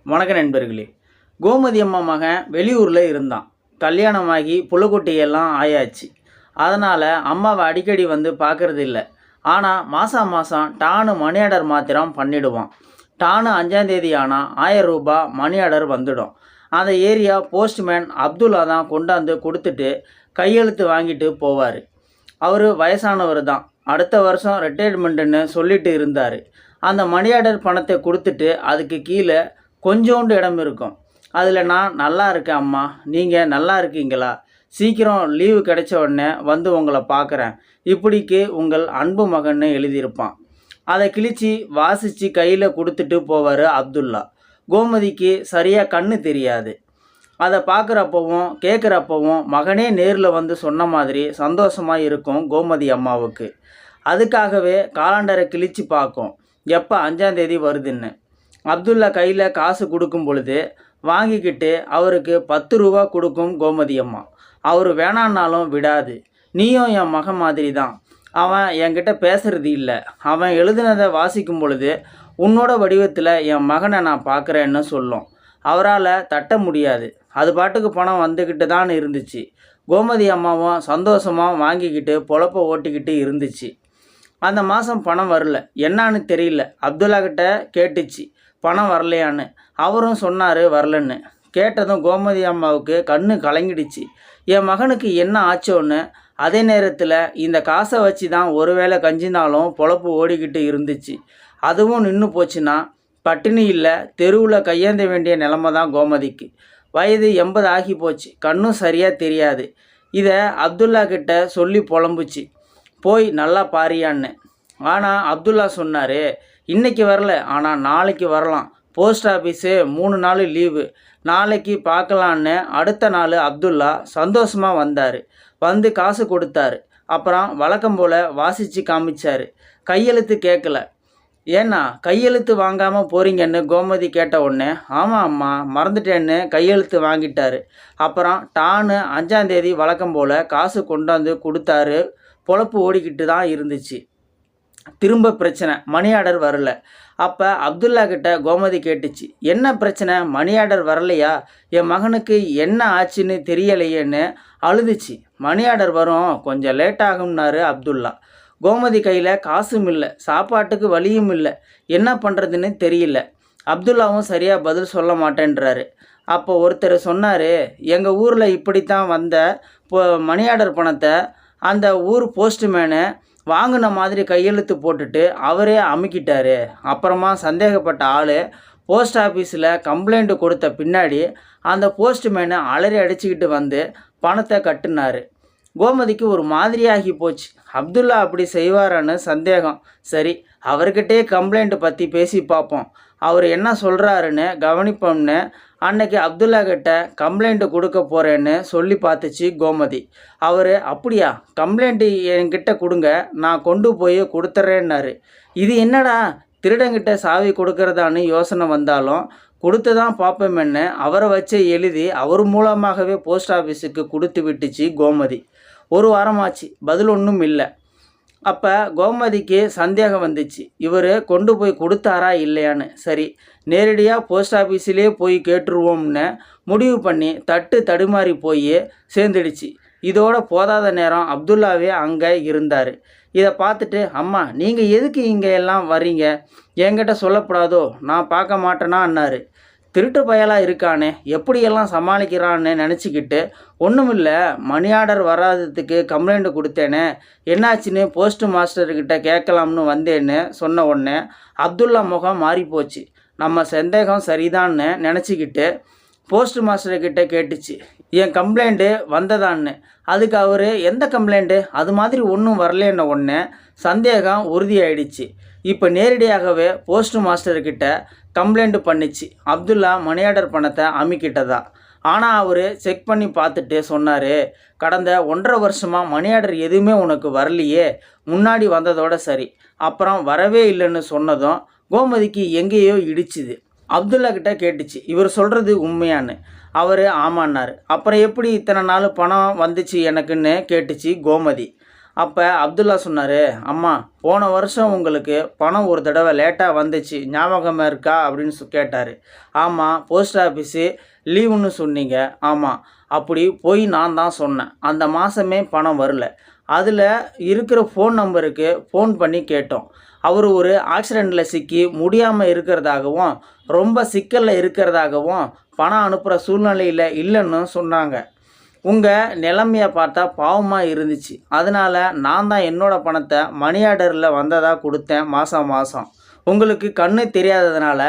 வணக்க நண்பர்களே. கோமதி அம்மா மகன் வெளியூரில் இருந்தான். கல்யாணமாகி புள்ளக்குட்டியெல்லாம் ஆயாச்சு. அதனால் அம்மாவை அடிக்கடி வந்து பார்க்கறது இல்லை. ஆனால் மாதம் மாதம் டானு மணி ஆர்டர் மாத்திரம் பண்ணிடுவான். டானு 5ஆம் தேதி ஆனால் 1000 ரூபாய் மணி ஆர்டர் வந்துடும். அந்த ஏரியா போஸ்ட்மேன் அப்துல்லா தான் கொண்டாந்து கொடுத்துட்டு கையெழுத்து வாங்கிட்டு போவார். அவர் வயசானவர் தான். அடுத்த வருஷம் ரிட்டையர்மெண்ட்டுன்னு சொல்லிட்டு இருந்தார். அந்த மணி ஆர்டர் பணத்தை கொடுத்துட்டு அதுக்கு கீழே கொஞ்சோண்டு இடம் இருக்கும். அதில் நான் நல்லா இருக்கேன் அம்மா, நீங்கள் நல்லா இருக்கீங்களா, சீக்கிரம் லீவு கிடைச்ச உடனே வந்து உங்களை பார்க்குறேன், இப்படிக்கு உங்கள் அன்பு மகன்னு எழுதியிருப்பான். அதை கிழிச்சு வாசித்து கையில் கொடுத்துட்டு போவார் அப்துல்லா. கோமதிக்கு சரியாக கண்ணு தெரியாது. அதை பார்க்குறப்பவும் கேட்குறப்பவும் மகனே நேரில் வந்து சொன்ன மாதிரி சந்தோஷமாக இருக்கும் கோமதி அம்மாவுக்கு. அதுக்காகவே காலண்டரை கிழிச்சு பார்க்கும், எப்போ 5ஆம் தேதி வருதுன்னு. அப்துல்லா கையில் காசு கொடுக்கும் பொழுது வாங்கிக்கிட்டு அவருக்கு 10 ரூபா கொடுக்கும் கோமதி அம்மா. அவர் வேணான்னாலும் விடாது. நீயும் என் மகன் மாதிரி தான், அவன் என்கிட்ட பேசுறது இல்லை, அவன் எழுதுனதை வாசிக்கும் பொழுது உன்னோட வடிவத்தில் என் மகனை நான் பார்க்குறேன்னு சொல்லும். அவரால் தட்ட முடியாது. அது பாட்டுக்கு பணம் வந்துக்கிட்டு தான் இருந்துச்சு. கோமதி அம்மாவும் சந்தோஷமாக வாங்கிக்கிட்டு பொழப்ப ஓட்டிக்கிட்டு இருந்துச்சு. அந்த மாதம் பணம் வரல, என்னான்னு தெரியல. அப்துல்லா கிட்ட கேட்டுச்சு பணம் வரலையான்னு. அவரும் சொன்னார் வரலன்னு. கேட்டதும் கோமதி அம்மாவுக்கு கண்ணு கலங்கிடுச்சு. என் மகனுக்கு என்ன ஆச்சோன்னு. அதே நேரத்தில் இந்த காசை வச்சு தான் ஒருவேளை கஞ்சினாலும் பொழப்பு ஓடிக்கிட்டு இருந்துச்சு. அதுவும் நின்று போச்சுன்னா பட்டினி இல்லை, தெருவில் கையேந்த வேண்டிய நிலமை தான் கோமதிக்கு. வயது 80 ஆகி போச்சு, கண்ணும் சரியாக தெரியாது. இதை அப்துல்லா கிட்ட சொல்லி புலம்புச்சு, போய் நல்லா பாரியான்னு. ஆனால் அப்துல்லா சொன்னார், இன்றைக்கி வரல, ஆனால் நாளைக்கு வரலாம், போஸ்ட் ஆஃபீஸு 3 நாள் லீவு, நாளைக்கு பார்க்கலான்னு. அடுத்த நாள் அப்துல்லா சந்தோஷமாக வந்தார். வந்து காசு கொடுத்தாரு. அப்புறம் வழக்கம் போல் வாசித்து காமிச்சார். கையெழுத்து கேட்கல. ஏன்னா கையெழுத்து வாங்காமல் போகிறீங்கன்னு கோமதி கேட்ட உடனே ஆமாம் அம்மா மறந்துட்டேன்னு கையெழுத்து வாங்கிட்டார். அப்புறம் டானு 5ஆம் தேதி வழக்கம் போல் காசு கொண்டாந்து கொடுத்தாரு. பொழப்பு ஓடிக்கிட்டு தான் இருந்துச்சு. திரும்ப பிரச்சனை, மணி ஆர்டர் வரல. அப்போ அப்துல்லா கிட்ட கோமதி கேட்டுச்சு, என்ன பிரச்சனை, மணி ஆர்டர் வரலையா, என் மகனுக்கு என்ன ஆச்சுன்னு தெரியலையேன்னு அழுதுச்சு. மணி ஆர்டர் வரும், கொஞ்சம் லேட் ஆகும்னாரு அப்துல்லா. கோமதி கையில் காசும் இல்லை, சாப்பாட்டுக்கு வழியும் இல்லை, என்ன பண்ணுறதுன்னு தெரியல. அப்துல்லாவும் சரியாக பதில் சொல்ல மாட்டேன்றாரு. அப்போ ஒருத்தர் சொன்னார், எங்கள் ஊரில் இப்படித்தான் வந்த மணி ஆர்டர் பணத்தை அந்த ஊர் போஸ்ட்மேனு வாங்கின மாதிரி கையெழுத்து போட்டுட்டு அவரே அமுக்கிட்டாரு. அப்புறமா சந்தேகப்பட்ட ஆள் போஸ்ட் ஆஃபீஸில் கம்ப்ளைண்ட் கொடுத்த பின்னாடி அந்த போஸ்ட்மேனை அலறி அடிச்சுக்கிட்டு வந்து பணத்தை கட்டுனார். கோமதிக்கு ஒரு மாதிரியாகி போச்சு. அப்துல்லா அப்படி செய்வாரான்னு சந்தேகம். சரி, அவர்கிட்டே கம்ப்ளைண்ட் பற்றி பேசி பார்ப்போம், அவர் என்ன சொல்கிறாருன்னு கவனிப்போம்னு அன்னைக்கு அப்துல்லா கிட்ட கம்ப்ளைண்ட்டு கொடுக்க போகிறேன்னு சொல்லி பார்த்துச்சு கோமதி. அவர் அப்படியா, கம்ப்ளைண்ட்டு என்கிட்ட கொடுங்க, நான் கொண்டு போய் கொடுத்துட்றேன்னாரு. இது என்னடா திருடங்கிட்ட சாவி கொடுக்கறதான்னு யோசனை வந்தாலும் கொடுத்து தான் பார்ப்போமென்னு அவரை வச்சு எழுதி அவர் மூலமாகவே போஸ்ட் ஆஃபீஸுக்கு கொடுத்து விட்டுச்சு கோமதி. ஒரு வாரமாச்சு, பதில் ஒன்றும் இல்லை. அப்போ கோமதிக்கு சந்தேகம் வந்துச்சு, இவர் கொண்டு போய் கொடுத்தாரா இல்லையான்னு. சரி, நேரடியாக போஸ்ட் ஆஃபீஸிலே போய் கேட்டுருவோம்னு முடிவு பண்ணி தடுமாறி போய் சேர்ந்துடுச்சு. இதோட போதாத நேரம் அப்துல்லாவே அங்கே இருந்தார். இதை பார்த்துட்டு, அம்மா நீங்கள் எதுக்கு இங்கே எல்லாம் வர்றீங்க, என்கிட்ட சொல்லப்படாதோ, நான் பார்க்க மாட்டேனான்னாரு. திருட்டு பயலாக இருக்கானே, எப்படியெல்லாம் சமாளிக்கிறான்னு நினச்சிக்கிட்டு, ஒன்றும் இல்லை, மணி ஆர்டர் வராததுக்கு கம்ப்ளைண்ட் கொடுத்தேனே, என்னாச்சுன்னு போஸ்ட் மாஸ்டர்கிட்ட கேட்கலாம்னு வந்தேன்னு சொன்ன உடனே அப்துல்லா முகம் மாறிப்போச்சு. நம்ம சந்தேகம் சரிதான்னு நினச்சிக்கிட்டு போஸ்ட் மாஸ்டர்கிட்ட கேட்டுச்சு, என் கம்ப்ளைண்ட்டு வந்ததான்னு. அதுக்கு அவர், எந்த கம்ப்ளைண்ட்டு, அது மாதிரி ஒன்றும் வரலன்ன உடனே சந்தேகம் உறுதியாயிடுச்சு. இப்போ நேரடியாகவே போஸ்ட் மாஸ்டர்கிட்ட கம்ப்ளைண்ட் பண்ணிச்சு, அப்துல்லா மணி ஆர்டர் பணத்தை அமுக்கிட்டதா. ஆனால் அவர் செக் பண்ணி பார்த்துட்டு சொன்னார், கடந்த 1.5 வருஷமாக மணி ஆர்டர் எதுவுமே உனக்கு வரலையே, முன்னாடி வந்ததோட சரி, அப்புறம் வரவே இல்லைன்னு சொன்னதும் கோமதிக்கு எங்கேயோ இடிச்சுது. அப்துல்லா கிட்ட கேட்டுச்சு, இவர் சொல்கிறது உண்மையான்னு. அவர் ஆமான்னார். அப்புறம் எப்படி இத்தனை நாள் பணம் வந்துச்சு எனக்குன்னு கேட்டுச்சு கோமதி. அப்போ அப்துல்லா சொன்னார், அம்மா போன வருஷம் உங்களுக்கு பணம் ஒரு தடவை லேட்டாக வந்துச்சு, ஞாபகமாக இருக்கா அப்படின்னு கேட்டார். ஆமாம், போஸ்ட் ஆஃபீஸு லீவுன்னு சொன்னீங்க. ஆமாம், அப்படி போய் நான் தான் சொன்னேன். அந்த மாதமே பணம் வரல. அதில் இருக்கிற ஃபோன் நம்பருக்கு ஃபோன் பண்ணி கேட்டோம். அவர் ஒரு ஆக்சிடெண்ட்டில் சிக்கி முடியாமல் இருக்கிறதாகவும் ரொம்ப சிக்கலில் இருக்கிறதாகவும் பணம் அனுப்புகிற சூழ்நிலையில் இல்லைன்னு சொன்னாங்க. உங்கள் நிலைமையை பார்த்தா பாவமாக இருந்துச்சு. அதனால் நான் தான் என்னோடய பணத்தை மணி ஆர்டரில் வந்ததாக கொடுத்தேன் மாதம். உங்களுக்கு கண்ணு தெரியாததுனால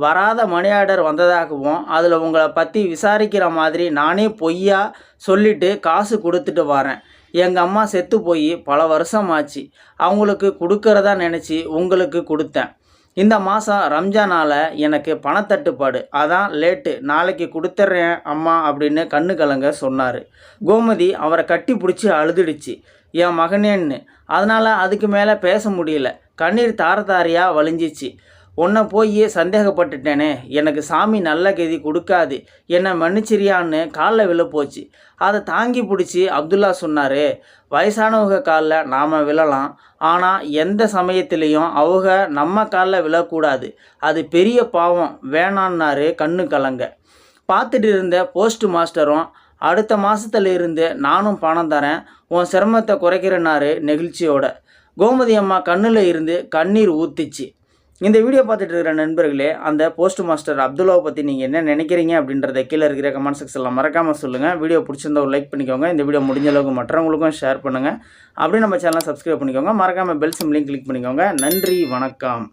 வராத மணி ஆர்டர் வந்ததாகவும் அதில் உங்களை பற்றி விசாரிக்கிற மாதிரி நானே பொய்யா சொல்லிவிட்டு காசு கொடுத்துட்டு வரேன். எங்கள் அம்மா செத்து போய் பல வருஷம் ஆச்சு. அவங்களுக்கு கொடுக்கறதா நினச்சி உங்களுக்கு கொடுத்தேன். இந்த மாதம் ரம்ஜானால் எனக்கு பணத்தட்டுப்பாடு, அதான் லேட்டு, நாளைக்கு கொடுத்துட்றேன் அம்மா அப்படின்னு கண்ணு கலங்க சொன்னார். கோமதி அவரை கட்டி பிடிச்சி அழுதுடுச்சு, என் மகனேன்னு. அதனால் அதுக்கு மேலே பேச முடியல. கண்ணீர் தாரையாக வழிஞ்சிச்சு. உன்னை போய் சந்தேகப்பட்டுட்டேனே, எனக்கு சாமி நல்ல கதி கொடுக்காது, என்னை மன்னிச்சிரியான்னு காலில் விழப்போச்சு. அதை தாங்கி பிடிச்சி அப்துல்லா சொன்னார், வயசானவங்க காலில் நாம் விழலாம், ஆனால் எந்த சமயத்துலேயும் அவங்க நம்ம காலில் விழக்கூடாது, அது பெரிய பாவம், வேணான்னாரு கண்ணு கலங்க. பார்த்துட்டு இருந்த போஸ்ட் மாஸ்டரும், அடுத்த மாதத்துல இருந்து நானும் பணம் தரேன், உன் சிரமத்தை குறைக்கிறேன்னாரு நெகிழ்ச்சியோட. கோமதி அம்மா கண்ணில் இருந்து கண்ணீர் ஊற்றிச்சு. இந்த வீடியோ பார்த்துட்டு இருக்கிற நண்பர்களே, அந்த போஸ்ட் மாஸ்டர் அப்துல்லாவை பற்றி நீங்கள் என்ன நினைக்கிறீங்க அப்படின்றத கீழே இருக்கிற கமெண்ட் செக்ஷனில் மறக்காமல் சொல்லுங்கள். வீடியோ பிடிச்சிருந்தா ஒரு லைக் பண்ணிக்கோங்க. இந்த வீடியோ முடிஞ்ச அளவுக்கு மற்றவங்களுக்கும் ஷேர் பண்ணுங்கள். அப்படியே நம்ம சேனலை சப்ஸ்கிரைப் பண்ணிக்கோங்க. மறக்காமல் பெல் சிம்லையும் கிளிக் பண்ணிக்கோங்க. நன்றி, வணக்கம்.